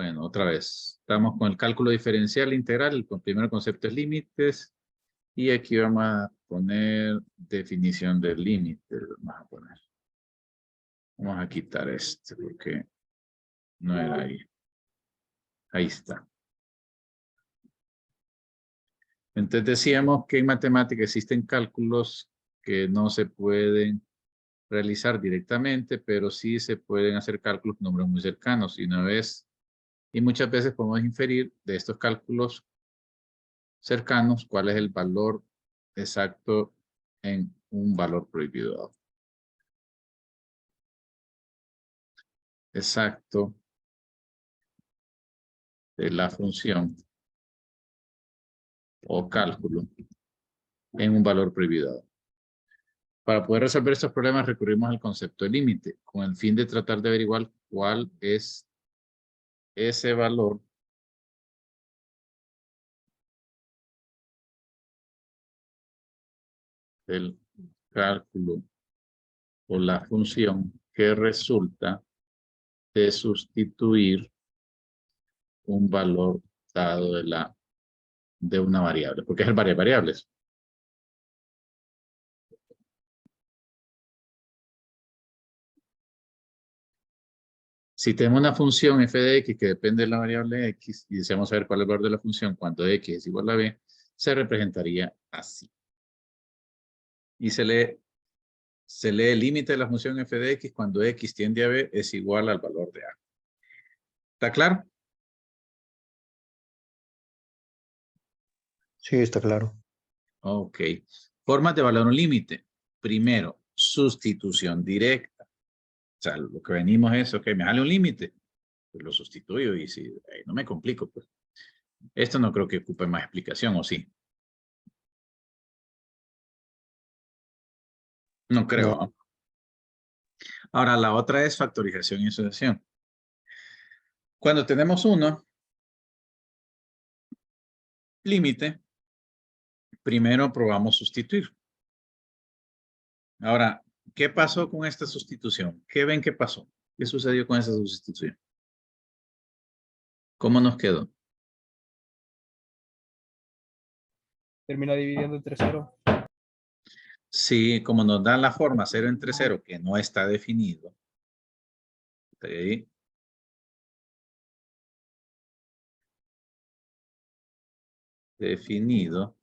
Bueno, otra vez. Estamos con el cálculo diferencial integral. El primer concepto es límites. Y aquí vamos a poner definición del límite. Vamos a poner. Vamos a quitar este porque no era ahí. Ahí está. Entonces decíamos que en matemática existen cálculos que no se pueden realizar directamente, pero sí se pueden hacer cálculos con números muy cercanos. Y muchas veces podemos inferir de estos cálculos cercanos cuál es el valor exacto en un valor prohibido. Exacto de la función o cálculo en un valor prohibido. Para poder resolver estos problemas recurrimos al concepto de límite, con el fin de tratar de averiguar cuál es ese valor del cálculo o la función que resulta de sustituir un valor dado de una variable, porque es el variables. Si tenemos una función f de x que depende de la variable x y deseamos saber cuál es el valor de la función cuando x es igual a b, se representaría así. Y se lee el límite de la función f de x cuando x tiende a b es igual al valor de a. ¿Está claro? Sí, está claro. Ok. Formas de evaluar un límite. Primero, sustitución directa. O sea, lo que venimos es, ok, me sale un límite, pues lo sustituyo y si no me complico, pues. Esto no creo que ocupe más explicación, ¿o sí? No creo, No, ¿no? Ahora, la otra es factorización y asociación. Cuando tenemos uno, límite, primero probamos sustituir. Ahora, ¿qué pasó con esta sustitución? ¿Qué ven que pasó? ¿Qué sucedió con esa sustitución? ¿Cómo nos quedó? Termina dividiendo entre 0. Sí, como nos dan la forma 0 entre 0, que no está definido. ¿Sí? Definido.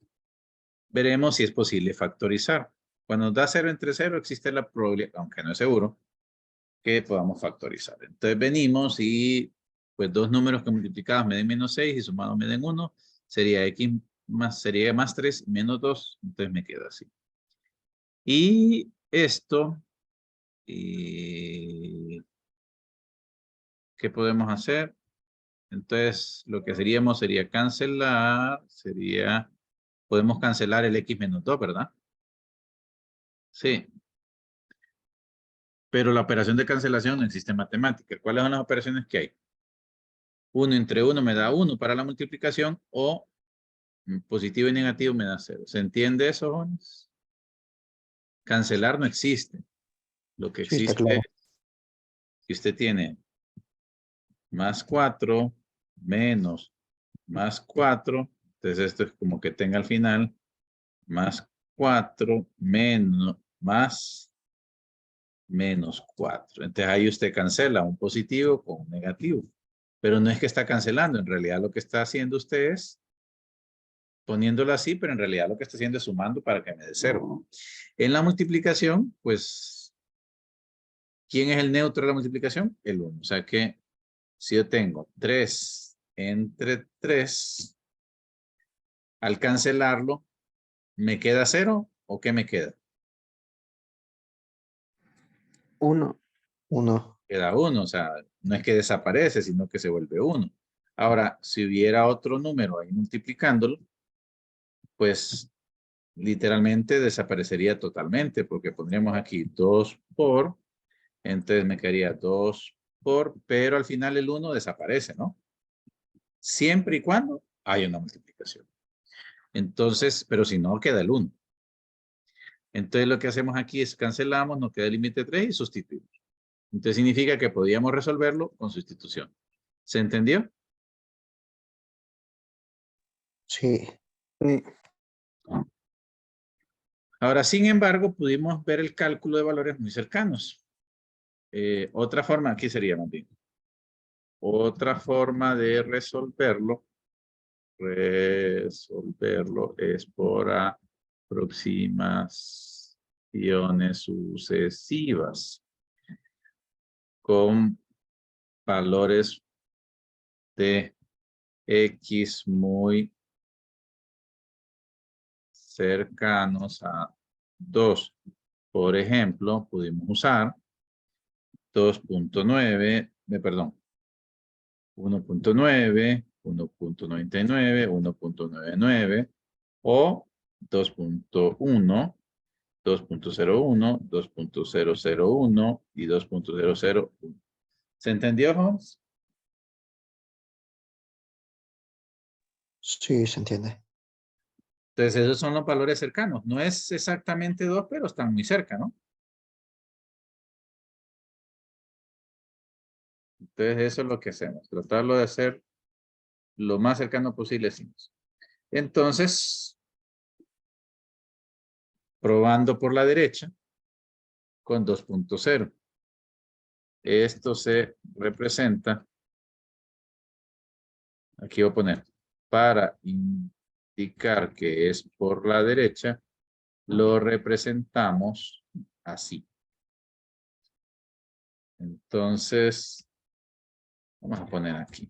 Veremos si es posible factorizar. Cuando nos da 0 entre 0, existe la probabilidad, aunque no es seguro, que podamos factorizar. Entonces venimos y pues dos números que multiplicados me den menos 6 y sumados me den 1, sería x sería más 3 menos 2, entonces me queda así. Y esto, ¿qué podemos hacer? Entonces lo que haríamos sería cancelar, podemos cancelar el x menos 2, ¿verdad? Sí. Pero la operación de cancelación no existe en matemática. ¿Cuáles son las operaciones que hay? 1 entre 1 me da 1 para la multiplicación o positivo y negativo me da 0. ¿Se entiende eso, jóvenes? Cancelar no existe. Lo que sí, está existe claro. es que usted tiene más 4 menos más 4. Entonces esto es como que tenga al final más 4 menos 4. Entonces ahí usted cancela un positivo con un negativo. Pero no es que está cancelando. En realidad lo que está haciendo usted es poniéndolo así, pero en realidad lo que está haciendo es sumando para que me dé 0. En la multiplicación, pues, ¿quién es el neutro de la multiplicación? El 1. O sea que si yo tengo 3 entre 3, al cancelarlo, ¿me queda 0 o qué me queda? 1. Queda 1, o sea, no es que desaparece, sino que se vuelve 1. Ahora, si hubiera otro número ahí multiplicándolo, pues literalmente desaparecería totalmente, porque pondríamos aquí 2 por, entonces me quedaría 2 por, pero al final el 1 desaparece, ¿no? Siempre y cuando haya una multiplicación. Entonces, pero si no, queda el 1. Entonces lo que hacemos aquí es cancelamos, nos queda el límite 3 y sustituimos. Entonces significa que podíamos resolverlo con sustitución. ¿Se entendió? Sí. Sí. Ahora, sin embargo, pudimos ver el cálculo de valores muy cercanos. Otra forma, aquí sería más bien. Otra forma de resolverlo es por aproximaciones sucesivas con valores de X muy cercanos a 2. Por ejemplo, pudimos usar 2.9, perdón, 1.9, 1.99, 1.99 o 2.1, 2.01, 2.001 y 2.001. ¿Se entendió, Holmes? Sí, se entiende. Entonces, esos son los valores cercanos. No es exactamente 2, pero están muy cerca, ¿no? Entonces, eso es lo que hacemos. Tratarlo de hacer lo más cercano posible. Entonces, probando por la derecha con 2.0. Esto se representa, aquí voy a poner, para indicar que es por la derecha, lo representamos así. Entonces, vamos a poner aquí.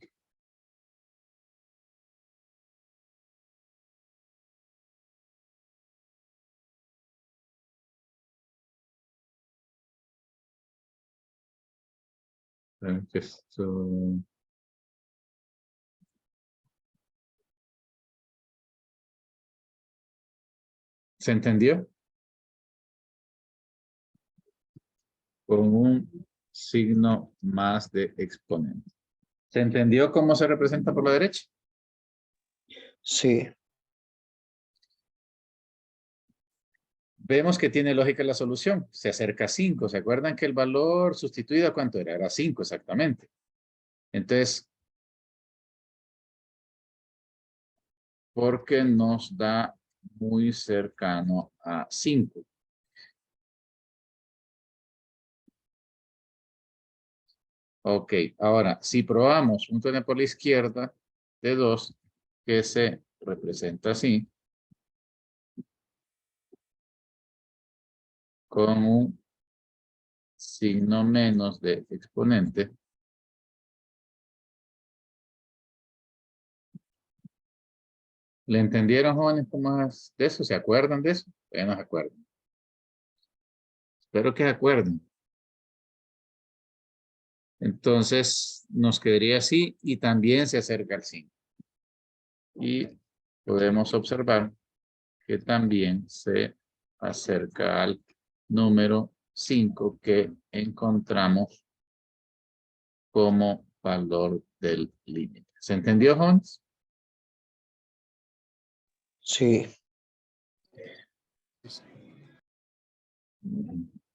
Esto... ¿Se entendió? Con un signo más de exponente. ¿Se entendió cómo se representa por la derecha? Sí. Vemos que tiene lógica la solución. Se acerca a 5. ¿Se acuerdan que el valor sustituido a cuánto era? Era 5 exactamente. Entonces, porque nos da muy cercano a 5. Ok, ahora, si probamos un tener por la izquierda de 2, que se representa así, con un signo menos de exponente, ¿le entendieron, jóvenes, cómo es de eso? ¿Se acuerdan de eso? Ya no se acuerdan. Espero que se acuerden. Entonces, nos quedaría así y también se acerca al 5. Y podemos observar que también se acerca al número 5 que encontramos como valor del límite. ¿Se entendió, Hans? Sí.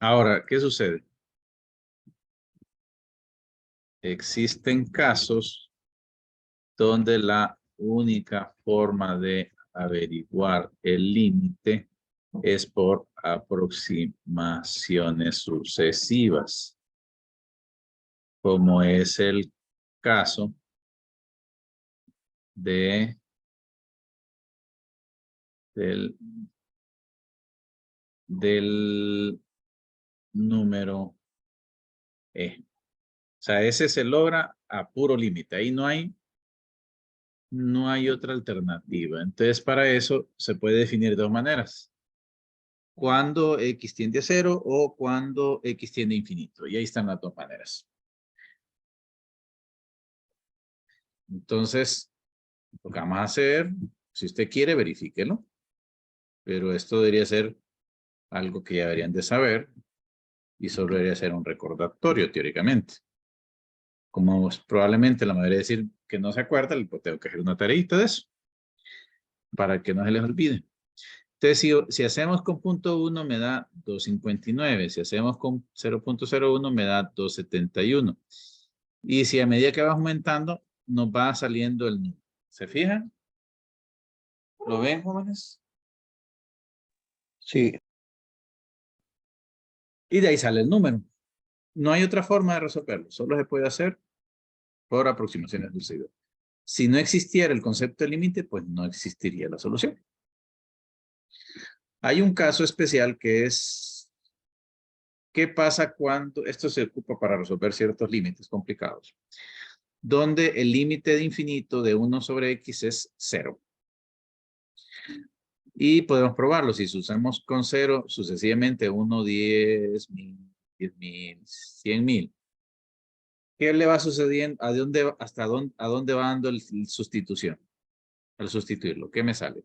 Ahora, ¿qué sucede? Existen casos donde la única forma de averiguar el límite es por aproximaciones sucesivas, como es el caso del número E. O sea, ese se logra a puro límite. Ahí no hay otra alternativa. Entonces, para eso se puede definir de dos maneras. Cuando X tiende a 0 o cuando X tiende a infinito. Y ahí están las dos maneras. Entonces, lo que vamos a hacer, si usted quiere, verifíquelo. Pero esto debería ser algo que ya deberían de saber y solo debería ser un recordatorio, teóricamente. Como probablemente la mayoría decir que no se acuerda, pues tengo que hacer una tareita de eso para que no se les olvide. Entonces, si hacemos con punto 1 me da 2.59. Si hacemos con 0.01 me da 2.71. Y si a medida que va aumentando, nos va saliendo el número. ¿Se fijan? ¿Lo ven, jóvenes? Sí. Y de ahí sale el número. No hay otra forma de resolverlo. Solo se puede hacer por aproximaciones del seguidor. Si no existiera el concepto de límite, pues no existiría la solución. Hay un caso especial que es, ¿qué pasa cuando esto se ocupa para resolver ciertos límites complicados? Donde el límite de infinito de 1 sobre x es 0. Y podemos probarlo. Si usamos con 0 sucesivamente 1, 10,000, 10,000, 100,000. ¿Qué le va sucediendo? ¿A dónde va dando la sustitución? Al sustituirlo, ¿qué me sale?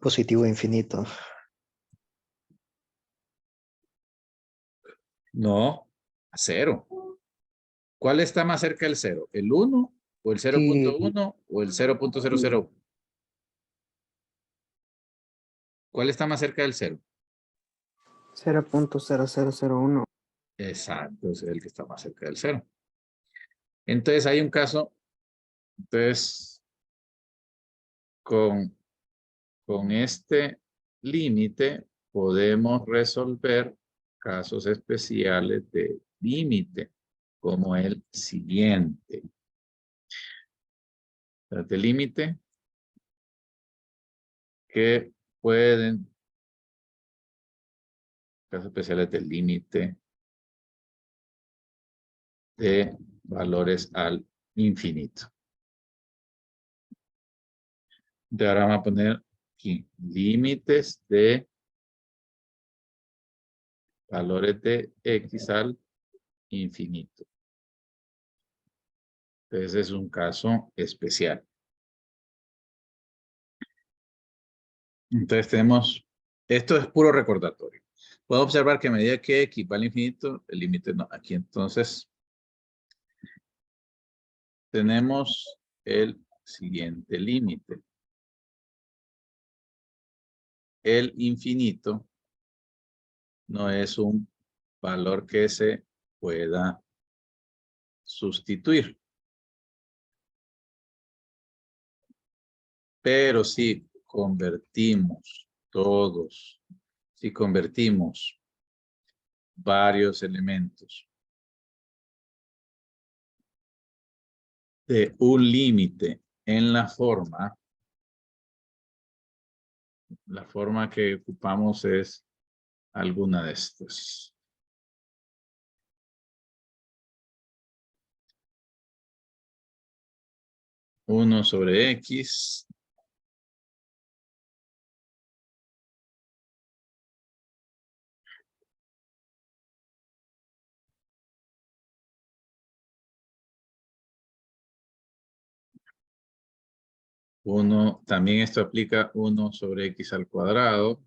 Positivo infinito. No, a 0. ¿Cuál está más cerca del 0? ¿El 1 o el Sí. 0.1 o el 0.001? ¿Cuál está más cerca del 0? 0.0001. Exacto, es el que está más cerca del 0. Entonces hay un caso, entonces con este límite podemos resolver casos especiales de límite, como el siguiente. De límite que pueden, casos especiales de límite de valores al infinito. De ahora vamos a poner aquí límites de valores de x al infinito. Entonces es un caso especial. Entonces tenemos, esto es puro recordatorio. Puedo observar que a medida que x va al infinito, el límite no. Aquí entonces tenemos el siguiente límite. El infinito no es un valor que se pueda sustituir. Pero si convertimos todos, si convertimos varios elementos de un límite en la forma que ocupamos es alguna de estas. Uno sobre X. Uno, también esto aplica 1 sobre X al cuadrado.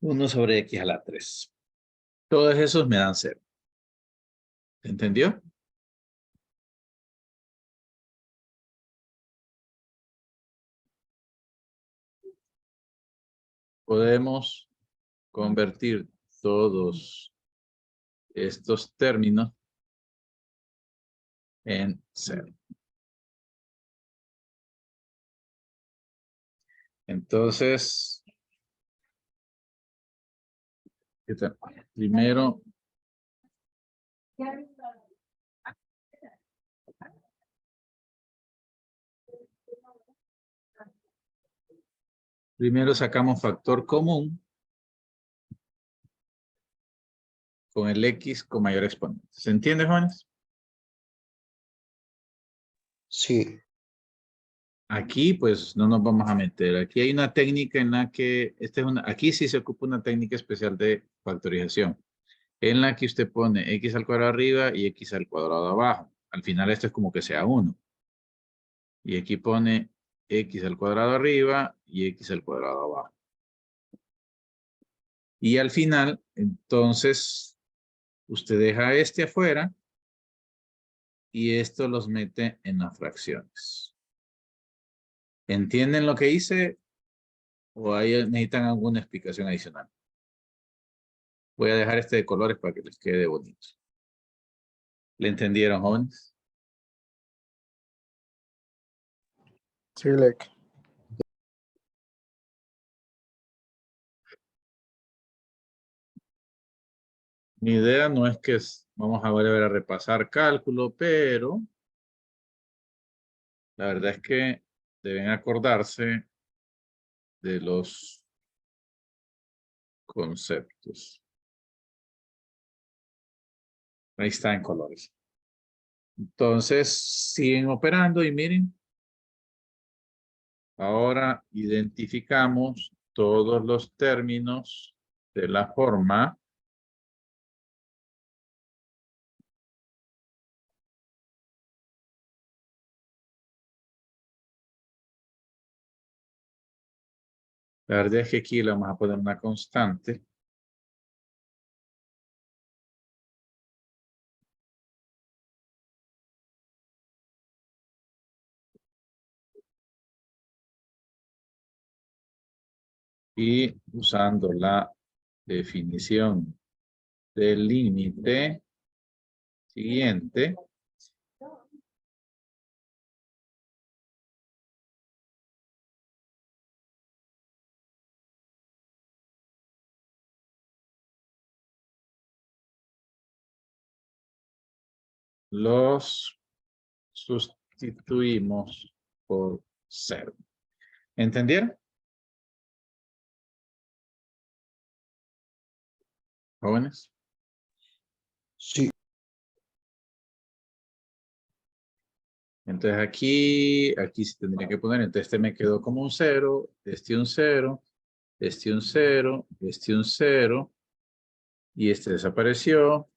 Uno sobre X a la 3. Todos esos me dan 0. ¿Entendió? Podemos convertir todos estos términos en 0. Entonces, primero sacamos factor común con el X con mayor exponente. ¿Se entiende, jóvenes? Sí. Aquí, pues, no nos vamos a meter. Aquí hay una técnica en la que, aquí sí se ocupa una técnica especial de factorización, en la que usted pone X al cuadrado arriba y X al cuadrado abajo. Al final esto es como que sea 1. Y aquí pone X al cuadrado arriba y X al cuadrado abajo. Y al final, entonces, usted deja este afuera y esto los mete en las fracciones. ¿Entienden lo que hice? ¿O ahí necesitan alguna explicación adicional? Voy a dejar este de colores para que les quede bonito. ¿Le entendieron, jóvenes? Sí, Lec. Mi idea no es que vamos a volver a repasar cálculo, pero la verdad es que deben acordarse de los conceptos. Ahí está en colores. Entonces, siguen operando y miren. Ahora identificamos todos los términos de la forma la verdad es que aquí le vamos a poner una constante. Y usando la definición del límite siguiente, los sustituimos por 0. ¿Entendieron? Jóvenes. Sí. Entonces aquí sí tendría que poner, entonces este me quedó como un 0, este un 0, este un 0, este un 0, y este desapareció,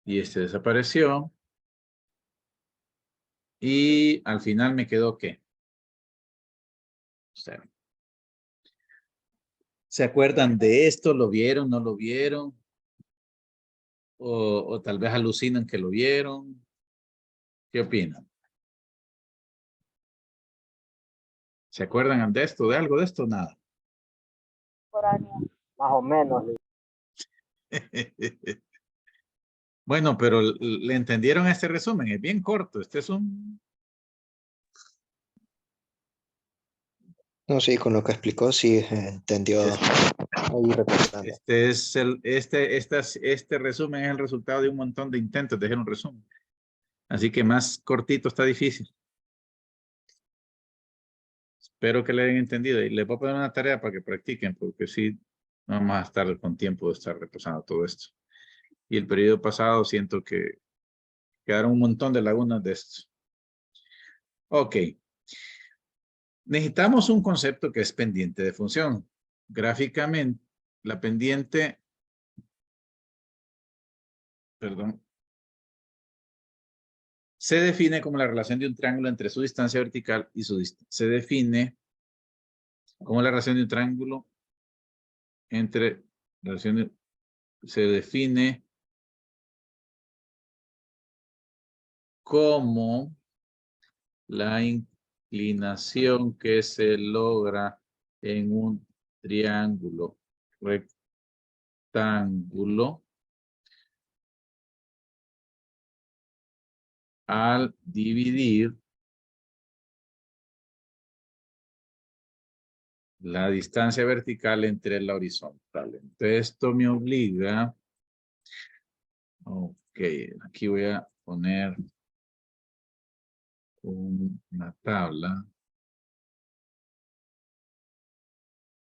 y este desapareció, y al final me quedó ¿qué? 0. ¿Se acuerdan de esto? ¿Lo vieron? ¿No lo vieron? O tal vez alucinan que lo vieron. ¿Qué opinan? ¿Se acuerdan de esto, de algo de esto? Nada. Más o menos. Bueno, pero le entendieron este resumen. Es bien corto. Este es un... No, sí, con lo que explicó, sí, entendió ahí recordando. Este resumen es el resultado de un montón de intentos de hacer un resumen. Así que más cortito está difícil. Espero que le hayan entendido. Y les voy a poner una tarea para que practiquen, porque sí, no vamos a estar con tiempo de estar repasando todo esto. Y el periodo pasado siento que quedaron un montón de lagunas de esto. Ok. Necesitamos un concepto que es pendiente de función. Gráficamente, la pendiente, perdón, se define como la relación de un triángulo entre su distancia vertical y su distancia. Se define como la relación de un triángulo entre se define como la inclinación que se logra en un triángulo rectángulo al dividir la distancia vertical entre la horizontal. Entonces esto me obliga, ok, aquí voy a poner una tabla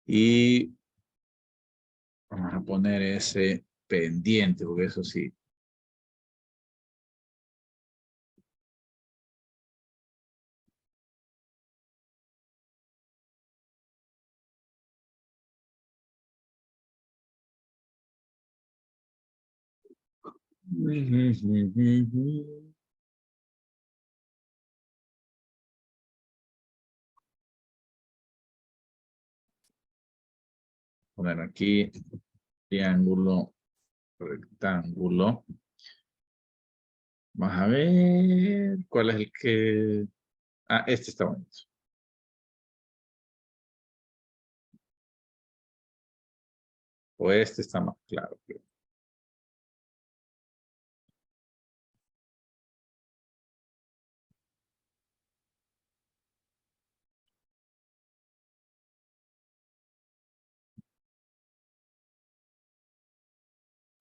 y vamos a poner ese pendiente, porque eso sí. Poner aquí triángulo, rectángulo. Vamos a ver cuál es el que... Ah, este está bonito. O este está más claro.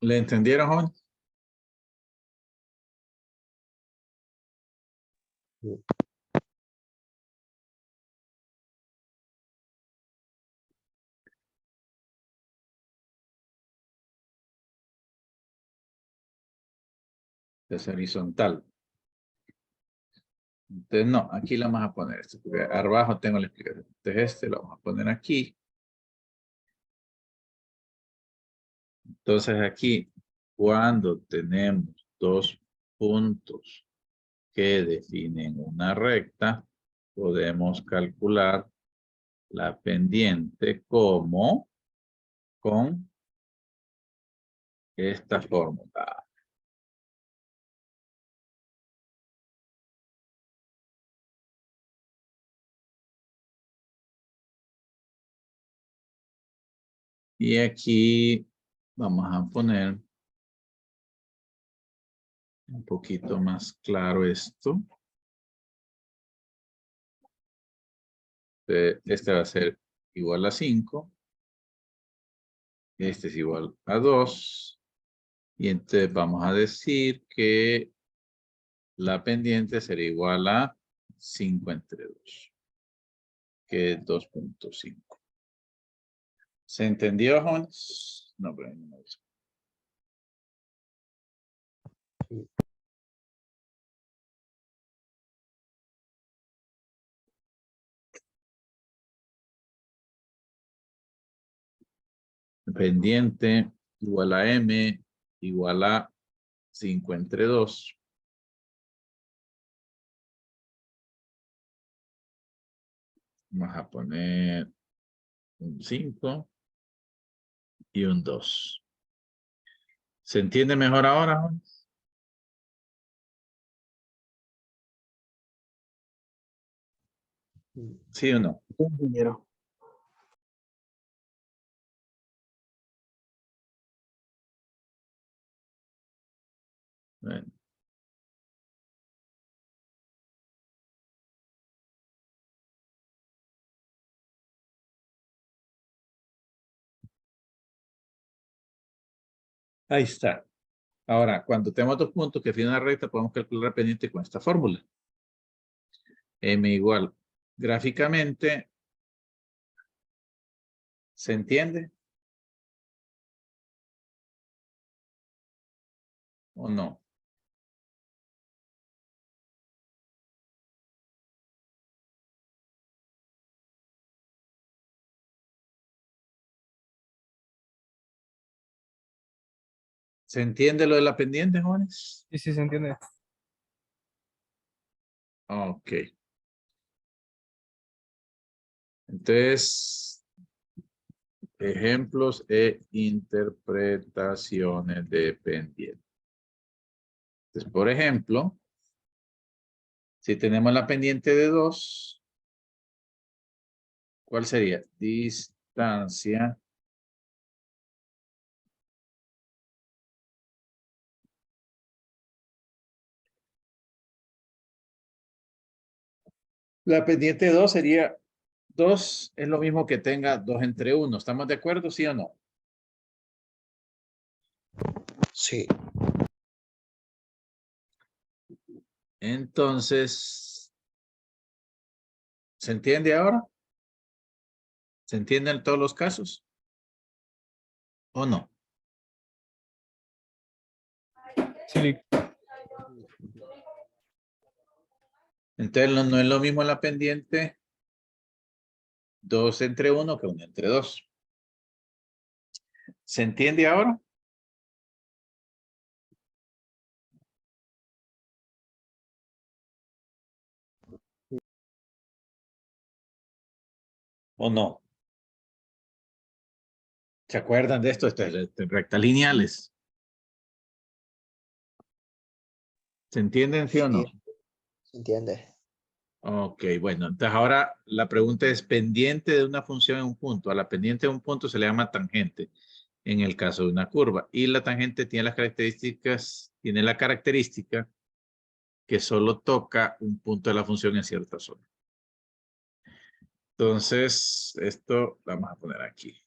¿Le entendieron, joven? Es horizontal. Entonces, no, aquí la vamos a poner esto, porque abajo tengo la explicación. Entonces, este lo vamos a poner aquí. Entonces, aquí, cuando tenemos dos puntos que definen una recta, podemos calcular la pendiente como con esta fórmula. Y aquí vamos a poner un poquito más claro esto. Este va a ser igual a 5. Este es igual a 2. Y entonces vamos a decir que la pendiente será igual a 5 entre 2. Que es 2.5. ¿Se entendió, jóvenes? No, pero no me dice. Pendiente igual a M igual a 5 entre 2. Vamos a poner un 5 y un 2. ¿Se entiende mejor ahora, jóvenes? ¿Sí o no? Ingeniero. Bueno. Ahí está. Ahora, cuando tenemos dos puntos que definen una recta, podemos calcular la pendiente con esta fórmula. M igual. Gráficamente, ¿se entiende? ¿O no? ¿Se entiende lo de la pendiente, jóvenes? Sí, sí, se entiende. Ok. Entonces, ejemplos e interpretaciones de pendiente. Entonces, por ejemplo, si tenemos la pendiente de 2, ¿cuál sería? Distancia la pendiente de 2 sería 2 es lo mismo que tenga 2 entre 1. ¿Estamos de acuerdo, sí o no? Sí, Entonces, ¿se entiende ahora? ¿Se entienden todos los casos? ¿O no? Sí, Entonces, no es lo mismo la pendiente 2 entre 1 que 1 entre 2. ¿Se entiende ahora? ¿O no? ¿Se acuerdan de esto? Rectas lineales. ¿Se entienden, sí o no? sí, se entiende. Ok, bueno, entonces ahora la pregunta es pendiente de una función en un punto. A la pendiente de un punto se le llama tangente. en el caso de una curva. Y la tangente tiene la característica que solo toca un punto de la función en cierta zona. Entonces, esto lo vamos a poner aquí.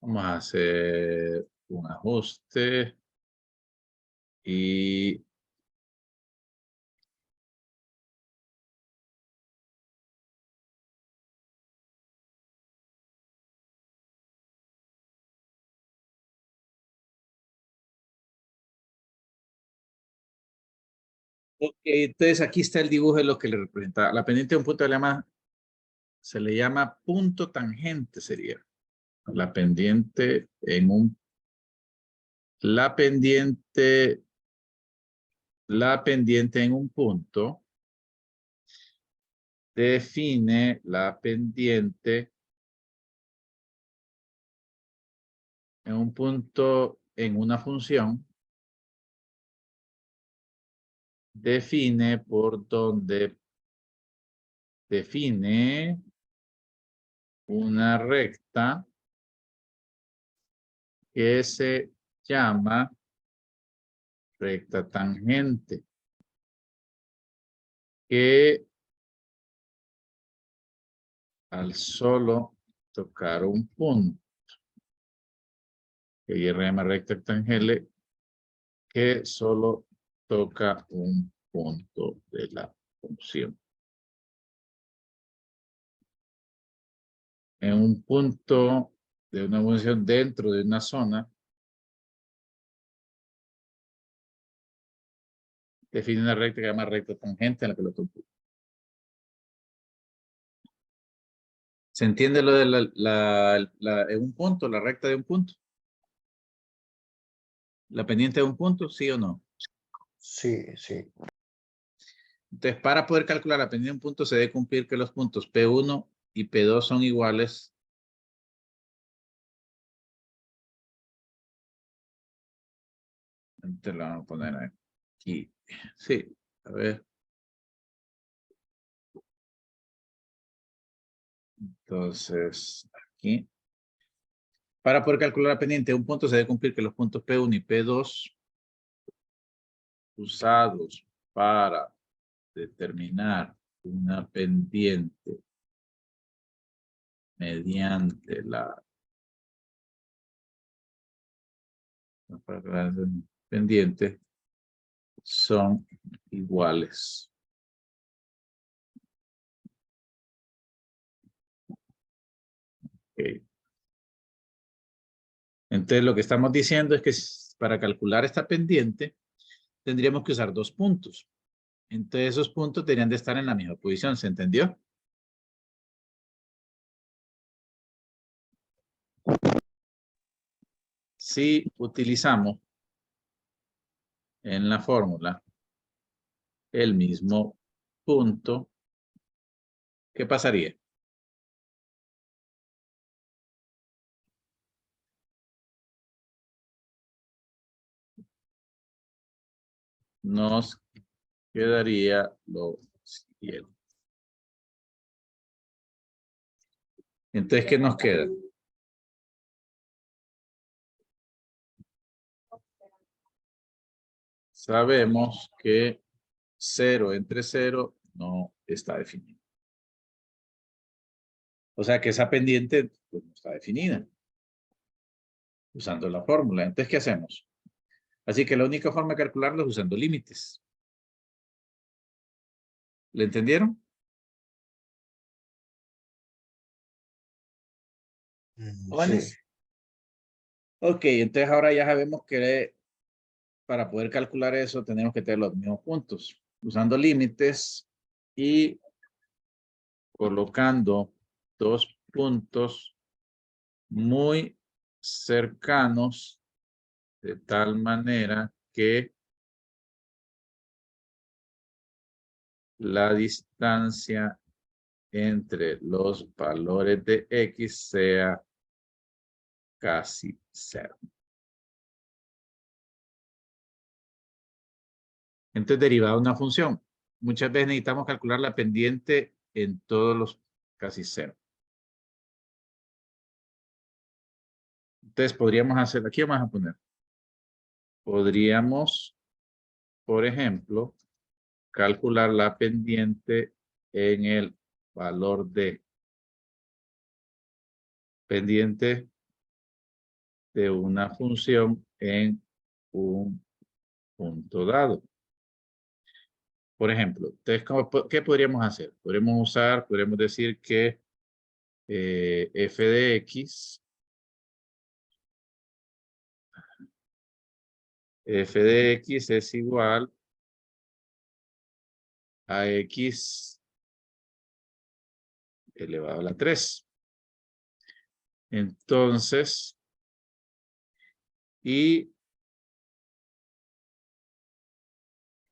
Vamos a hacer un ajuste y ok, entonces aquí está el dibujo de lo que le representa. La pendiente de un punto se le llama punto tangente, sería. La pendiente en un la pendiente en un punto define la pendiente en un punto en una función, define por donde define una recta que se llama recta tangente, que al solo tocar un punto, que se llama recta tangente, que solo toca un punto de la función. En un punto de una función dentro de una zona, define una recta que se llama recta tangente en la que lo toca. ¿Se entiende lo de en un punto, la recta de un punto? ¿La pendiente de un punto, sí o no? Sí, sí. Entonces, para poder calcular la pendiente de un punto, se debe cumplir que los puntos P1 y P2 son iguales. Te lo vamos a poner aquí. Sí, a ver. Entonces, aquí. Para poder calcular la pendiente de un punto, se debe cumplir que los puntos P1 y P2 usados para determinar una pendiente mediante la pendiente son iguales. Okay. Entonces lo que estamos diciendo es que para calcular esta pendiente tendríamos que usar dos puntos. Entonces esos puntos deberían de estar en la misma posición, ¿se entendió? Si utilizamos en la fórmula el mismo punto, ¿qué pasaría? Nos quedaría lo siguiente. Entonces, ¿qué nos queda? Sabemos que 0 entre 0 no está definido. O sea que esa pendiente pues, no está definida. Usando la fórmula. Entonces, ¿qué hacemos? Así que la única forma de calcularlo es usando límites. ¿Le entendieron? Sí. Ok, entonces ahora ya sabemos que para poder calcular eso tenemos que tener los mismos puntos. Usando límites y colocando dos puntos muy cercanos de tal manera que la distancia entre los valores de X sea casi cero. Entonces, derivada de una función. muchas veces necesitamos calcular la pendiente en todos los casi cero. Entonces podríamos hacer, aquí vamos a poner, podríamos, por ejemplo, calcular la pendiente en el valor de pendiente de una función en un punto dado. Por ejemplo, entonces, ¿qué podríamos hacer? Podríamos decir que f de x es igual a x elevado a la 3. Entonces, y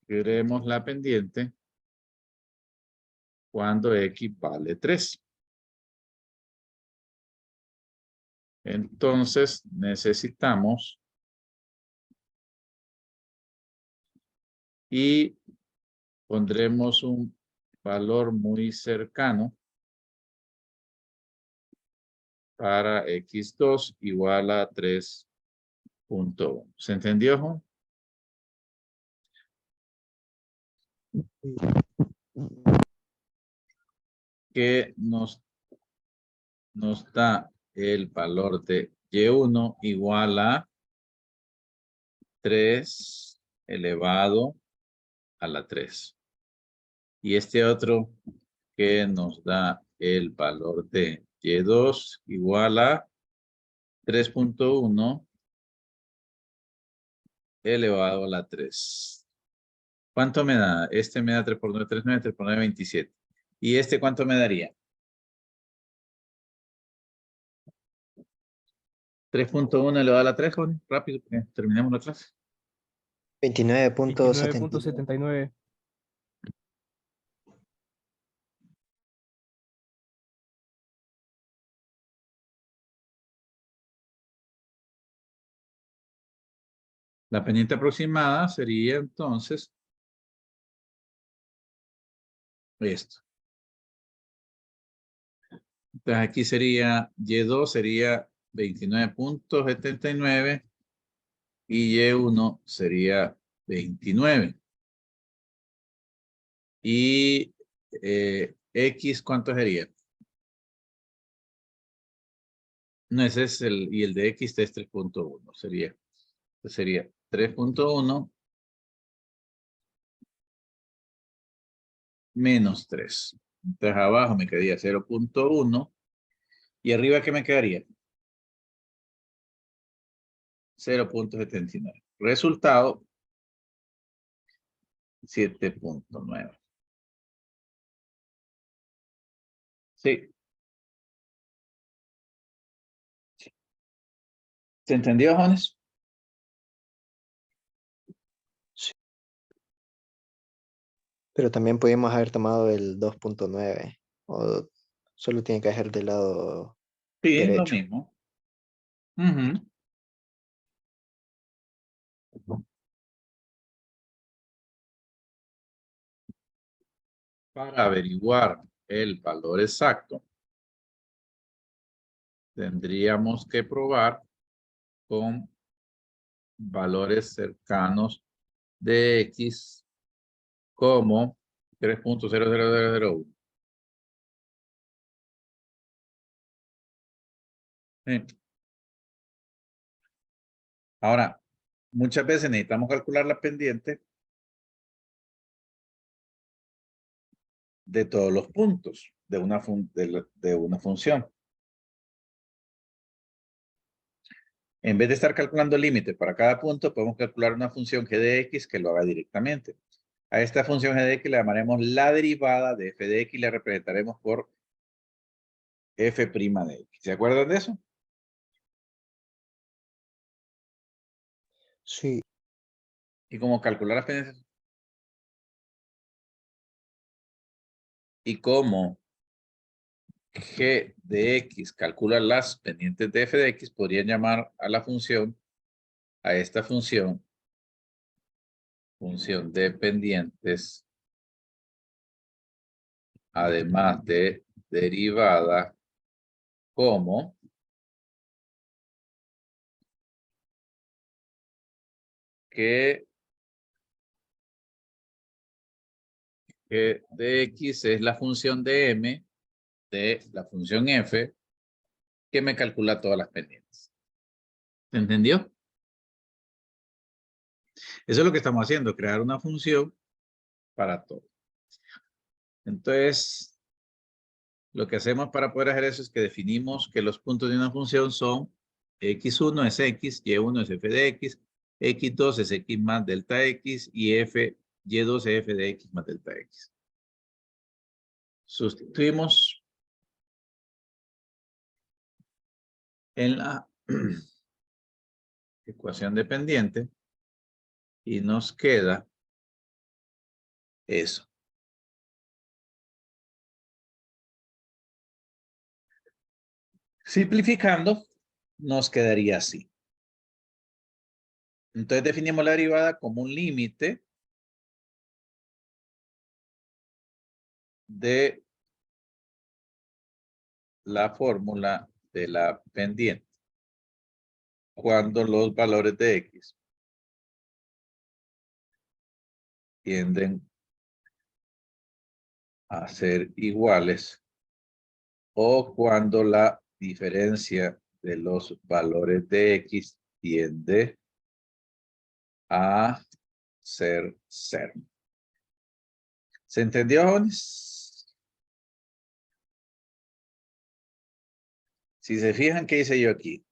queremos la pendiente cuando x vale 3. Entonces, necesitamos y pondremos un valor muy cercano para x2 igual a 3.1. ¿Se entendió, Juan? Que nos da el valor de y1 igual a 3 elevado a la 3. Y este otro que nos da el valor de y2 igual a 3.1 elevado a la 3. ¿Cuánto me da? Este me da 3 por 9, 3, 9, 3 por 9, 27. ¿Y este cuánto me daría? 3.1 elevado a la 3, jóvenes. Rápido, que terminemos la clase. 29.79. 29.79. La pendiente aproximada sería entonces esto. Entonces aquí sería y2 sería 29.79 y y1 sería 29. Y x, ¿cuánto sería? No, ese es y el de x es 3.1. Sería 3.1 menos 3. Entonces abajo me quedaría 0.1 y arriba ¿qué me quedaría? 0.79. Resultado 7.9. Sí. ¿Se entendió, Jones? Pero también pudimos haber tomado el 2.9. O solo tiene que dejar del lado Sí, es lo derecho. mismo. Ujú. Para averiguar el valor exacto, tendríamos que probar con valores cercanos de x como 3.00001. Ahora, muchas veces necesitamos calcular la pendiente de todos los puntos de una función. En vez de estar calculando el límite para cada punto, podemos calcular una función g de x que lo haga directamente. A esta función g de x le llamaremos la derivada de f de x y la representaremos por f' de x. ¿Se acuerdan de eso? Sí. Y cómo calcular las pendientes. Y cómo g de x calcula las pendientes de f de x, podrían llamar a la función, a esta función de pendientes además de derivada como que dx es la función de m de la función f que me calcula todas las pendientes. ¿Se entendió? Eso es lo que estamos haciendo, crear una función para todo. Entonces, lo que hacemos para poder hacer eso es que definimos que los puntos de una función son x1 es x, y1 es f de x, x2 es x más delta x y y2 es f de x más delta x. Sustituimos en la ecuación dependiente y nos queda eso. Simplificando, nos quedaría así. Entonces definimos la derivada como un límite de la fórmula de la pendiente cuando los valores de x tienden a ser iguales o cuando la diferencia de los valores de x tiende a ser cero. ¿Se entendió, jóvenes? Si se fijan, ¿qué hice yo aquí?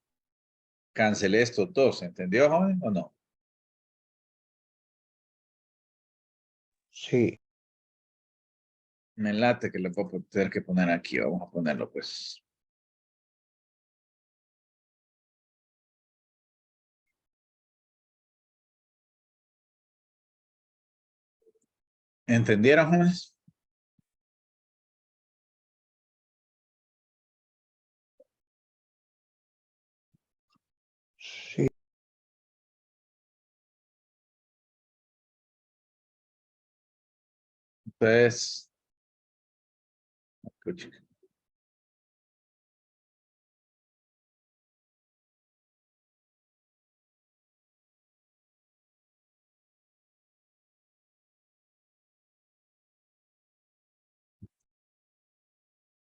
Cancelé estos dos. ¿Se entendió, jóvenes, o no? Sí. Me late que le puedo tener que poner aquí. Vamos a ponerlo, pues. ¿Entendieron, jóvenes? Sí. Entonces, escuchen.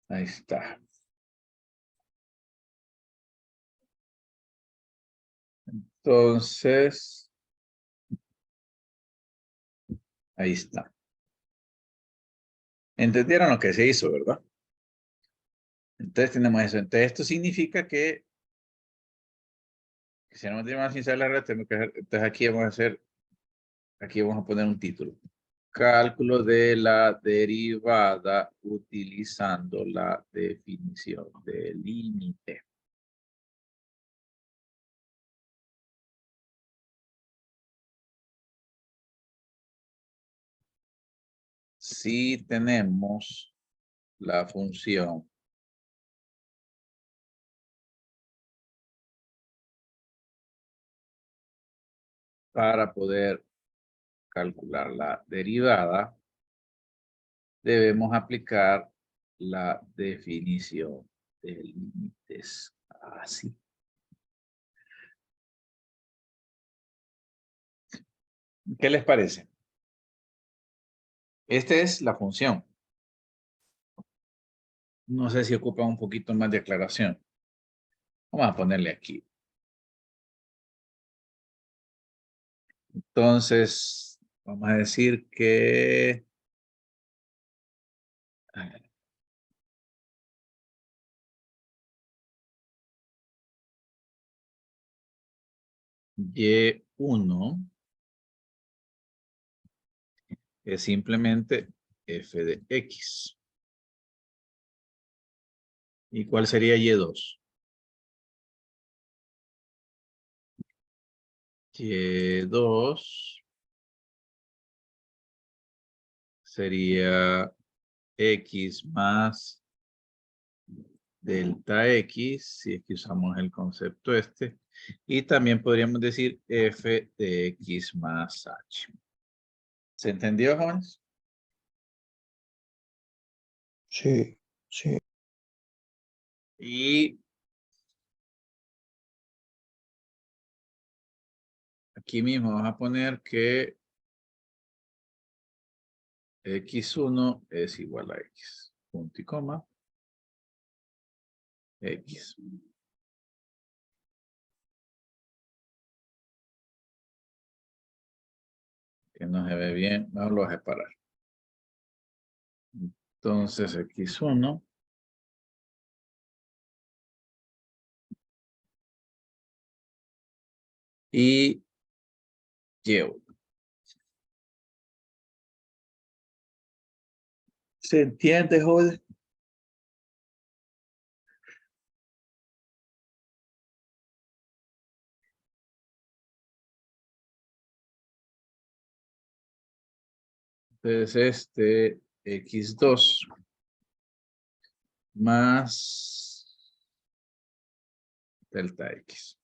Ahí está. Entonces, ahí está. ¿Entendieron lo que se hizo, verdad? Entonces tenemos eso. Entonces esto significa que si no tenemos sin saber la red, tenemos que hacer, entonces aquí vamos a poner un título. Cálculo de la derivada utilizando la definición de límite. Si tenemos la función para poder calcular la derivada, debemos aplicar la definición de límites. Así. ¿Qué les parece? Esta es la función. No sé si ocupa un poquito más de aclaración. Vamos a ponerle aquí. Entonces, vamos a decir que Y1 es simplemente f de x. ¿Y cuál sería Y2? Y2 sería x más delta x, si es que usamos el concepto este. Y también podríamos decir f de x más h. ¿Se entendió, jóvenes? Sí, sí. Y aquí mismo vamos a poner que x1 es igual a x. Punto y coma. X. Que no se ve bien. Vamos a separar. Entonces x1. Y y. ¿Se entiende, joven? Entonces, x2 más delta x.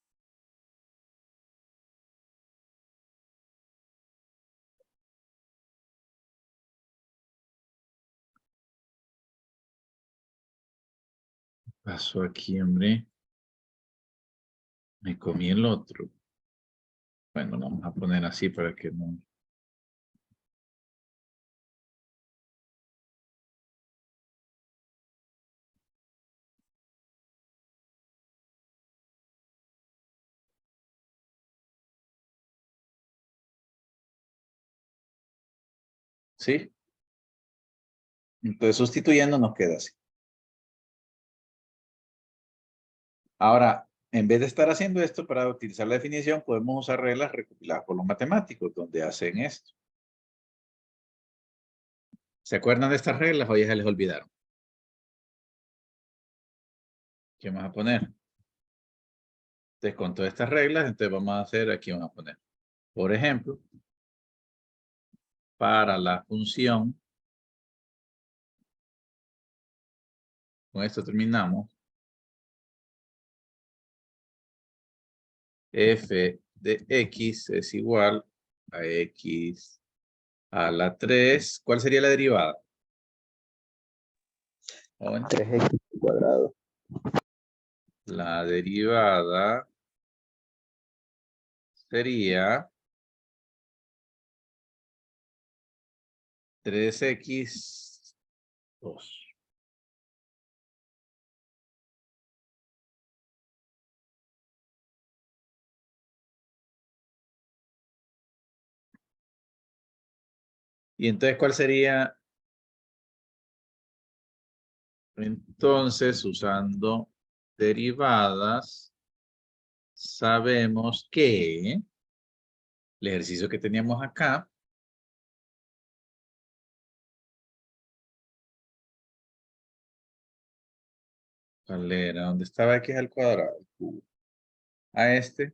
Pasó aquí, hombre. Me comí el otro. Bueno, lo vamos a poner así para que no. ¿Sí? Entonces, sustituyendo nos queda así. Ahora, en vez de estar haciendo esto para utilizar la definición, podemos usar reglas recopiladas por los matemáticos, donde hacen esto. ¿Se acuerdan de estas reglas o ya se les olvidaron? ¿Qué vamos a poner? Entonces, con todas estas reglas, entonces vamos a hacer, aquí vamos a poner. Por ejemplo, para la función, con esto terminamos, f de x es igual a x a la 3. ¿Cuál sería la derivada? Joven. 3x cuadrado. La derivada sería 3x2. Y entonces, ¿cuál sería? Entonces, usando derivadas, sabemos que el ejercicio que teníamos acá ¿cuál era? ¿Dónde estaba x al cuadrado? A este.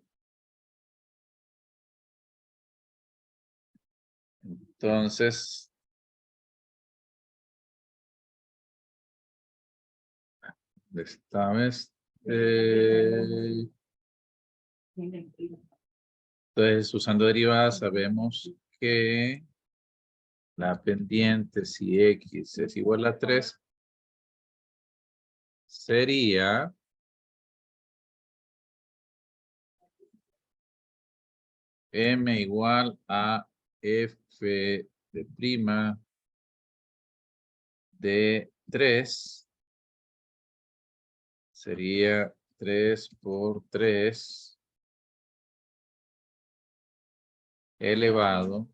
Entonces, esta vez. Entonces, usando derivadas, sabemos que la pendiente, si x es igual a 3, sería m igual a f de prima de 3. Sería 3 por 3 elevado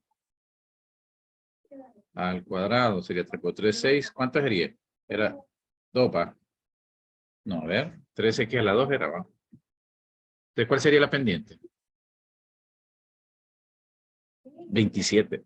al cuadrado. Sería 3 por 3, 6. ¿Cuánto sería? Era 2, ¿va? No, a ver. 3x a la 2 era, ¿va? ¿De cuál sería la pendiente? 27.